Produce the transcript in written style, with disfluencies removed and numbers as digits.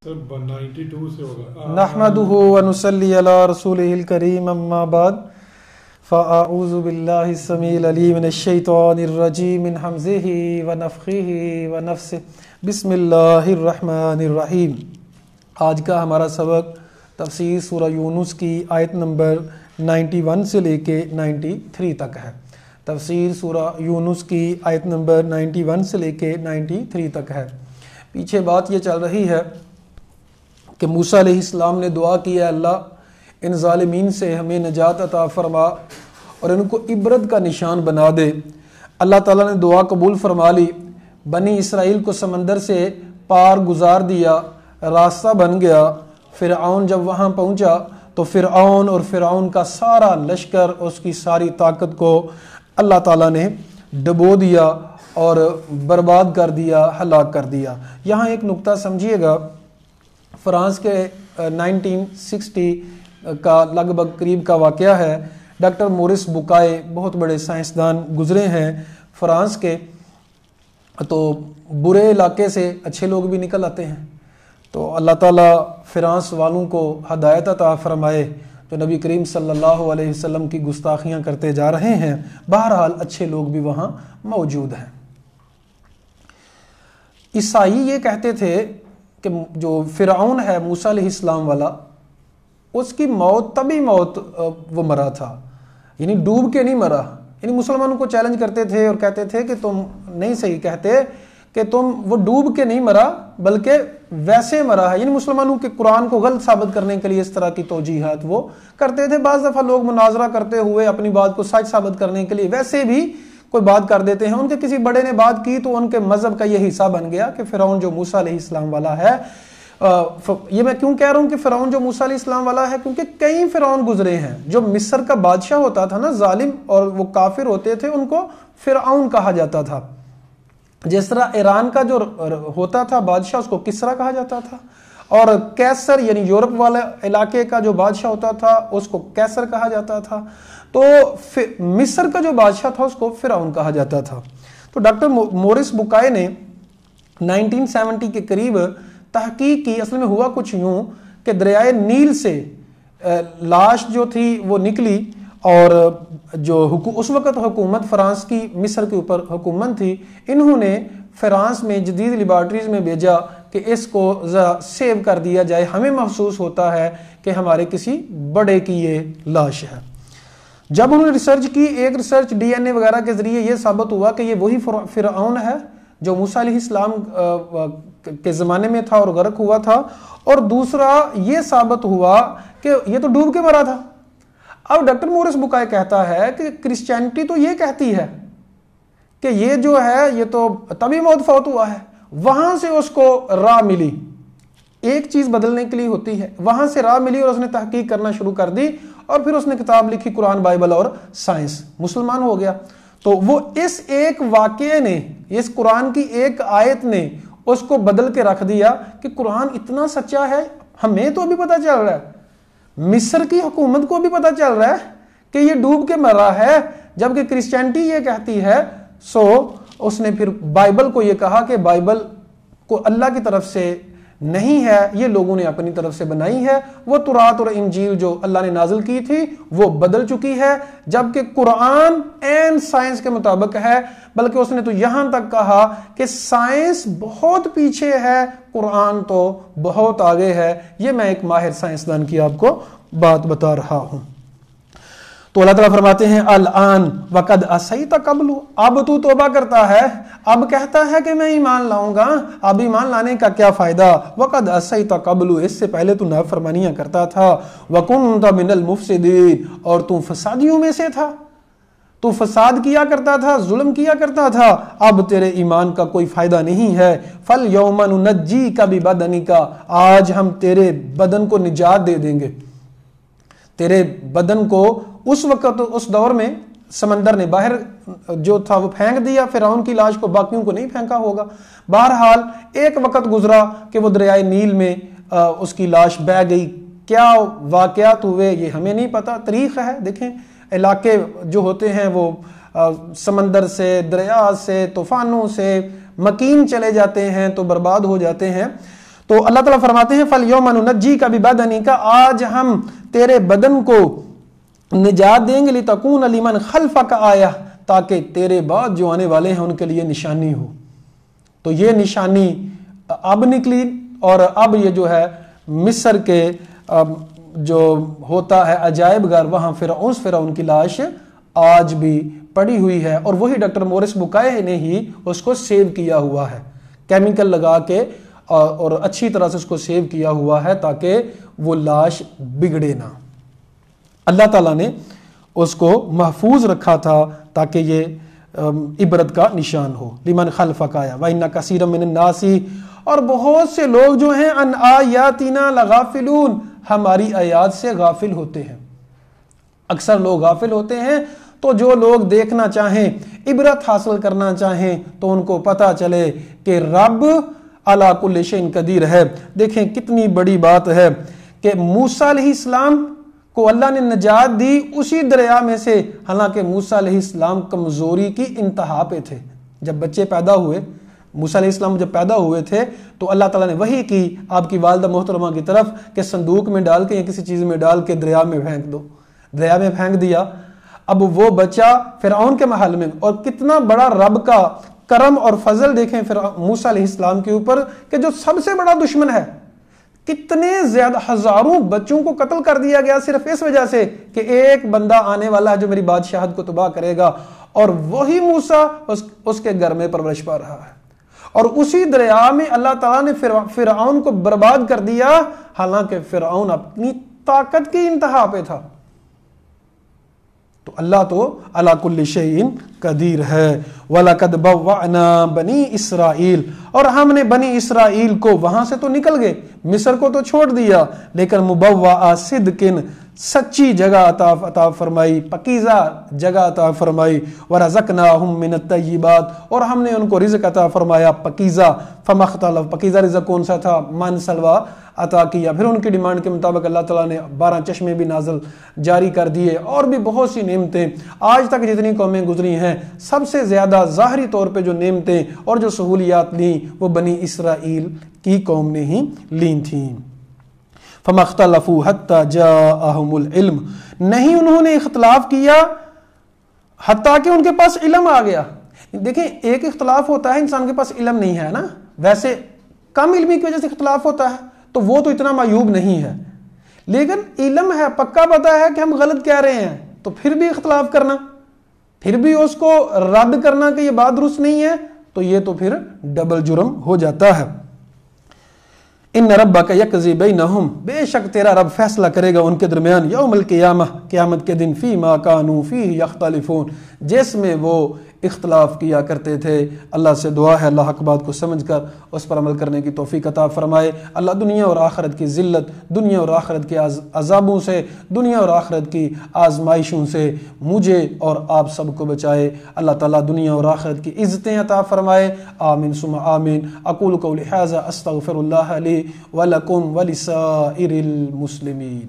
سر 92 سے ہوگا. نحمدہ ونصلی علی رسولہ الکریم اما بعد فاعوذ باللہ السمیع العلیم من الشیطان الرجیم من حمزہ ونفخہ ونفثہ بسم اللہ الرحمن الرحیم. آج کا ہمارا سبق تفسیر سورہ یونس کی آیت نمبر 91 سے لے کے 93 تک ہے. تفسیر سورہ یونس کی آیت نمبر 91 سے لے کے 93 تک ہے. پیچھے بات یہ چل رہی ہے کہ موسیٰ علیہ السلام نے دعا کی ہے اللہ ان ظالمین سے ہمیں نجات عطا فرما اور ان کو عبرت کا نشان بنا دے. اللہ تعالیٰ نے دعا قبول فرما لی. بنی اسرائیل کو سمندر سے پار گزار دیا, راستہ بن گیا. فرعون جب وہاں پہنچا تو فرعون اور فرعون کا سارا لشکر, اس کی ساری طاقت کو اللہ تعالیٰ نے ڈبو دیا اور برباد کر دیا, ہلاک کر دیا. یہاں ایک نقطہ سمجھیے گا. فرانس کے 1960 کا لگ بھگ قریب کا واقعہ ہے. ڈاکٹر مورس بکائے بہت بڑے سائنسدان گزرے ہیں فرانس کے, تو برے علاقے سے اچھے لوگ بھی نکل آتے ہیں. تو اللہ تعالیٰ فرانس والوں کو ہدایت عطا فرمائے جو نبی کریم صلی اللہ علیہ وسلم کی گستاخیاں کرتے جا رہے ہیں. بہرحال اچھے لوگ بھی وہاں موجود ہیں. عیسائی یہ کہتے تھے کہ جو فرعون ہے موسیٰ علیہ السلام والا, اس کی موت طبی موت وہ مرا تھا, یعنی ڈوب کے نہیں مرا. یعنی مسلمانوں کو چیلنج کرتے تھے اور کہتے تھے کہ تم نہیں صحیح کہتے کہ تم وہ ڈوب کے نہیں مرا بلکہ ویسے مرا ہے. یعنی مسلمانوں کے قرآن کو غلط ثابت کرنے کے لیے اس طرح کی توجیحات وہ کرتے تھے. بعض دفعہ لوگ مناظرہ کرتے ہوئے اپنی بات کو سچ ثابت کرنے کے لیے ویسے بھی کوئی بات کر دیتے ہیں. ان کے کسی بڑے نے بات کی تو ان کے مذہب کا یہ حصہ بن گیا کہ فرعون جو موسیٰ علیہ السلام والا ہے. یہ میں کیوں کہہ رہا ہوں کہ فرعون جو موسیٰ علیہ السلام والا ہے, کیونکہ کئی فرعون گزرے ہیں. جو مصر کا بادشاہ ہوتا تھا نا, ظالم اور وہ کافر ہوتے تھے, ان کو فرعون کہا جاتا تھا. جس طرح ایران کا جو ہوتا تھا بادشاہ, اس کو کسرا کہا جاتا تھا. اور کیسر یعنی یورپ والے علاقے کا جو بادشاہ ہوتا تھا اس کو کیسر کہا جاتا تھا. تو مصر کا جو بادشاہ تھا اس کو فرعون کہا جاتا تھا. تو ڈاکٹر مورس بکائے نے 1970 کے قریب تحقیق کی. اصل میں ہوا کچھ یوں کہ دریائے نیل سے لاش جو تھی وہ نکلی, اور جو اس وقت حکومت فرانس کی مصر کے اوپر حکومت تھی, انہوں نے فرانس میں جدید لیبارٹریز میں بھیجا کہ اس کو سیو کر دیا جائے. ہمیں محسوس ہوتا ہے کہ ہمارے کسی بڑے کی یہ لاش ہے. جب انہوں نے ریسرچ کی, ایک ریسرچ ڈی این اے وغیرہ کے ذریعے یہ ثابت ہوا کہ یہ وہی فرعون ہے جو موسیٰ علیہ السلام کے زمانے میں تھا اور غرق ہوا تھا. اور دوسرا یہ ثابت ہوا کہ یہ تو ڈوب کے مرا تھا. اب ڈاکٹر مورس بکائے کہتا ہے کہ کرسچینٹی تو یہ کہتی ہے کہ یہ جو ہے یہ تو طبی موت فوت ہوا ہے. وہاں سے اس کو راہ ملی, ایک چیز بدلنے کے لیے ہوتی ہے, وہاں سے راہ ملی اور اس نے تحقیق کرنا شروع کر دی, اور پھر اس نے کتاب لکھی قرآن, بائبل اور سائنس, مسلمان ہو گیا. تو وہ اس ایک واقعے نے, اس قرآن کی ایک آیت نے اس کو بدل کے رکھ دیا کہ قرآن اتنا سچا ہے. ہمیں تو ابھی پتہ چل رہا ہے, مصر کی حکومت کو بھی پتہ چل رہا ہے کہ یہ ڈوب کے مرا ہے, جبکہ کرسچینٹی یہ کہتی ہے. سو اس نے پھر بائبل کو یہ کہا کہ بائبل کو اللہ کی طرف سے نہیں ہے, یہ لوگوں نے اپنی طرف سے بنائی ہے. وہ تورات اور انجیل جو اللہ نے نازل کی تھی وہ بدل چکی ہے, جبکہ قرآن این سائنس کے مطابق ہے. بلکہ اس نے تو یہاں تک کہا کہ سائنس بہت پیچھے ہے, قرآن تو بہت آگے ہے. یہ میں ایک ماہر سائنسدان کی آپ کو بات بتا رہا ہوں. تو اللہ تعالیٰ فرماتے ہیں الآن وقد عصیت قبل, اب تو توبہ کرتا ہے, اب کہتا ہے کہ میں ایمان لاؤں گا. اب ایمان لانے کا کیا فائدہ؟ وقد عصیت قبل, اس سے پہلے تو نافرمانیاں کرتا تھا. وکنت من المفسدین, اور تو فسادیوں میں سے تھا, تو فساد کیا کرتا تھا, ظلم کیا کرتا تھا. اب تیرے ایمان کا کوئی فائدہ نہیں ہے. فالیوم ننجیک ببدنک, آج ہم تیرے بدن کو نجات دے دیں گے. تیرے بدن کو اس وقت اس دور میں سمندر نے باہر جو تھا وہ پھینک دیا, فرعون کی لاش کو, باقیوں کو نہیں پھینکا ہوگا. بہرحال ایک وقت گزرا کہ وہ دریائے نیل میں اس کی لاش بہہ گئی. کیا واقعات ہوئے یہ ہمیں نہیں پتا, تاریخ ہے. دیکھیں علاقے جو ہوتے ہیں وہ سمندر سے, دریا سے, طوفانوں سے مکین چلے جاتے ہیں تو برباد ہو جاتے ہیں. تو اللہ تعالیٰ فرماتے ہیں فَالْيَوْمَ نُنَجِّيكَ بِبَدَنِكَ، آج ہم تیرے بدن کو نجات دیں گے، لِتَكُونَ لِمَنْ خَلْفَكَ آیَةً، تاکہ تیرے بعد جو آنے والے ہیں ان کے لیے نشانی ہو۔ تو یہ نشانی اب نکلی، اور اب یہ جو ہے مصر کے جو ہوتا ہے عجائب گھر، وہاں فرعون کی لاش آج بھی پڑی ہوئی ہے، اور وہی ڈاکٹر مورس بکائے نے ہی اس کو سیو کیا ہوا ہے، کیمیکل لگا کے اور اچھی طرح سے اس کو سیو کیا ہوا ہے تاکہ وہ لاش بگڑے نہ۔ اللہ تعالیٰ نے اس کو محفوظ رکھا تھا تاکہ یہ عبرت کا نشان ہو۔ لمن خلفک آیا وَإِنَّ كَثِيرًا مِّنَ النَّاسِ، اور بہت سے لوگ جو ہیں عن آیاتنا لغافلون، ہماری آیات سے غافل ہوتے ہیں۔ اکثر لوگ غافل ہوتے ہیں، تو جو لوگ دیکھنا چاہیں، عبرت حاصل کرنا چاہیں، تو ان کو پتہ چلے کہ رب علی کل شیء قدیر ہے۔ دیکھیں کتنی بڑی بات ہے کہ موسیٰ علیہ السلام کو اللہ نے نجات دی اسی دریا میں سے، حالانکہ موسیٰ علیہ السلام کمزوری کی انتہا پہ تھے۔ جب بچے پیدا ہوئے، موسیٰ علیہ السلام جب پیدا ہوئے تھے تو اللہ تعالیٰ نے وحی کی آپ کی والدہ محترمہ کی طرف کہ صندوق میں ڈال کے یا کسی چیز میں ڈال کے دریا میں پھینک دو۔ دریا میں پھینک دیا، اب وہ بچہ فرعون کے محل میں، اور کتنا بڑا رب کا کرم اور فضل دیکھیں موسیٰ علیہ السلام کے اوپر کہ جو سب سے بڑا دشمن ہے، کتنے زیادہ ہزاروں بچوں کو قتل کر دیا گیا صرف اس وجہ سے کہ ایک بندہ آنے والا ہے جو میری بادشاہت کو تباہ کرے گا، اور وہی موسیٰ اس کے گھر میں پرورش پا رہا ہے، اور اسی دریا میں اللہ تعالیٰ نے فرعون کو برباد کر دیا، حالانکہ فرعون اپنی طاقت کی انتہا پہ تھا۔ تو اللہ تو علی کل شیء قدیر ہے۔ وَلَقَدْ بَوَّأْنَا بَنِي اسرائیل، اور ہم نے بنی اسرائیل کو وہاں سے تو نکل گئے، مصر کو تو چھوڑ دیا، لیکن مبوّأَ صِدْقٍ، سچی جگہ عطا فرمائی، پکیزہ جگہ عطا فرمائی، وَرَزَقْنَاهُم مِّنَ الطَّيِّبَاتِ، اور ہم نے ان کو رزق عطا فرمایا پکیزہ، فَمَا اخْتَلَفُوا، پکیزہ رزق کون سا تھا؟ من سلوہ عطا کیا، پھر ان کی ڈیمانڈ کے مطابق اللہ تعالیٰ نے 12 چشمے بھی نازل جاری کر دیے، اور بھی بہت سی نعمتیں۔ آج تک جتنی قومیں گزری ہیں سب سے زیادہ ظاہری طور پہ جو نعمتیں اور جو سہولیات لیں وہ بنی اسرائیل کی قوم نے ہی لی تھیں۔ فَمَا اخْتَلَفُوا حَتَّى جَاءَهُمُ الْعِلْمُ، نہیں انہوں نے اختلاف کیا حتیٰ کہ ان کے پاس علم آ گیا۔ دیکھیں ایک اختلاف ہوتا ہے انسان کے پاس علم نہیں ہے نا، ویسے کم علمی کی وجہ سے اختلاف ہوتا ہے تو وہ تو اتنا معیوب نہیں ہے، لیکن علم ہے، پکا پتا ہے کہ ہم غلط کہہ رہے ہیں، تو پھر بھی اختلاف کرنا، پھر بھی اس کو رد کرنا کہ یہ بات درست نہیں ہے، تو یہ تو پھر ڈبل جرم ہو جاتا ہے۔ ان ربک یقضی بینہم، بے شک تیرا رب فیصلہ کرے گا ان کے درمیان، یوم القیامہ، قیامت کے دن، فیما کانوا فیہ یختلفون، جس میں وہ اختلاف کیا کرتے تھے۔ اللہ سے دعا ہے اللہ حق بات کو سمجھ کر اس پر عمل کرنے کی توفیق عطا فرمائے۔ اللہ دنیا اور آخرت کی ذلت، دنیا اور آخرت کے عذابوں سے، دنیا اور آخرت کی آزمائشوں سے مجھے اور آپ سب کو بچائے۔ اللہ تعالیٰ دنیا اور آخرت کی عزتیں عطا فرمائے۔ آمین ثم آمین۔ اقول قولی ھذا استغفر اللہ لی ولکم ولسائر المسلمین۔